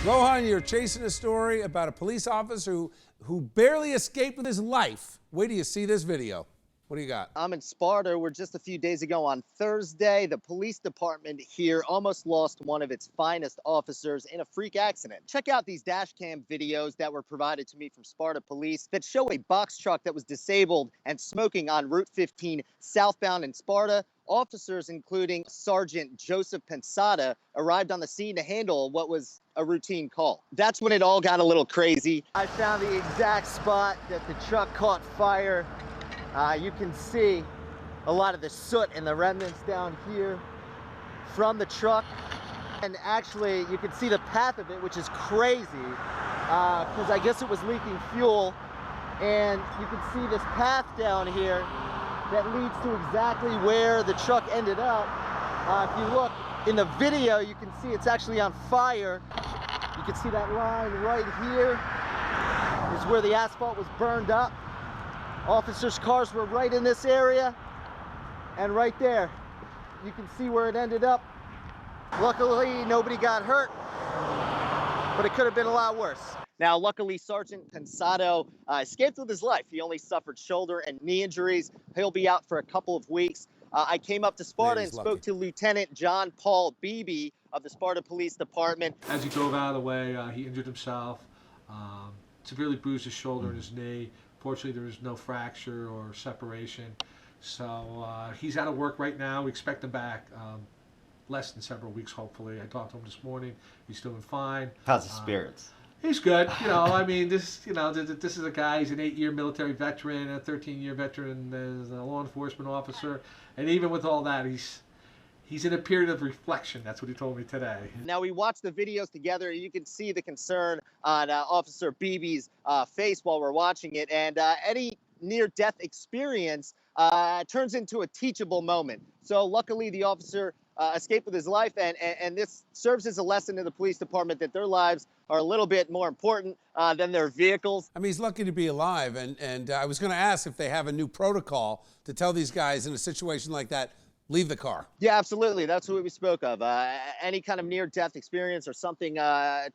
Rohan, you're chasing a story about a police officer who barely escaped with his life. Wait till you see this video. What do you got? I'm in Sparta, where just a few days ago on Thursday, the police department here almost lost one of its finest officers in a freak accident. Check out these dash cam videos that were provided to me from Sparta Police that show a box truck that was disabled and smoking on Route 15 southbound in Sparta. Officers, including Sergeant Joseph Pensado, arrived on the scene to handle what was a routine call. That's when it all got a little crazy. I found the exact spot that the truck caught fire. You can see a lot of the soot and the remnants down here from the truck. And actually, you can see the path of it, which is crazy, because I guess it was leaking fuel. And you can see this path down here that leads to exactly where the truck ended up. If you look in the video, you can see it's actually on fire. You can see that line right here is where the asphalt was burned up. Officers' cars were right in this area, and right there, you can see where it ended up. Luckily, nobody got hurt, but it could have been a lot worse. Now, luckily, Sergeant Pensado escaped with his life. He only suffered shoulder and knee injuries. He'll be out for a couple of weeks. I came up to Sparta and spoke to Lieutenant John Paul Beebe of the Sparta Police Department. As he drove out of the way, he injured himself, severely bruised his shoulder and his knee. Fortunately, there was no fracture or separation. So he's out of work right now. We expect him back less than several weeks, hopefully. I talked to him this morning. He's doing fine. How's his spirits? He's good. I mean, this is a guy. He's an 8-year military veteran, a 13-year veteran as a law enforcement officer, and even with all that, he's in a period of reflection. That's what he told me today. Now, we watched the videos together. You can see the concern on Officer Beebe's face while we're watching it. And any near-death experience turns into a teachable moment. So luckily, the officer escaped with his life. And this serves as a lesson to the police department that their lives are a little bit more important than their vehicles. I mean, he's lucky to be alive. And I was going to ask if they have a new protocol to tell these guys in a situation like that, leave the car. Yeah, absolutely. That's what we spoke of. Any kind of near-death experience or something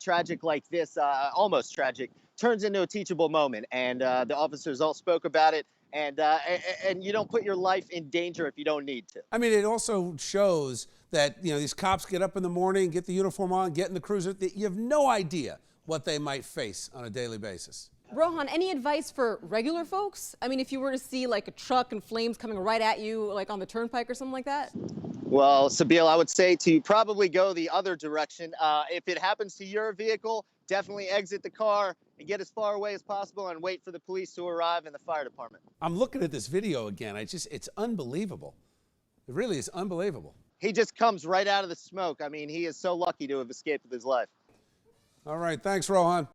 tragic like this, almost tragic, turns into a teachable moment. And the officers all spoke about it. And you don't put your life in danger if you don't need to. I mean, it also shows that, these cops get up in the morning, get the uniform on, get in the cruiser. You have no idea what they might face on a daily basis. Rohan, any advice for regular folks? I mean, if you were to see like a truck and flames coming right at you, like on the turnpike or something like that? Well, Sabeel, I would say to probably go the other direction. If it happens to your vehicle, definitely exit the car and get as far away as possible and wait for the police to arrive and the fire department. I'm looking at this video again. It's unbelievable. It really is unbelievable. He just comes right out of the smoke. I mean, he is so lucky to have escaped with his life. All right. Thanks, Rohan.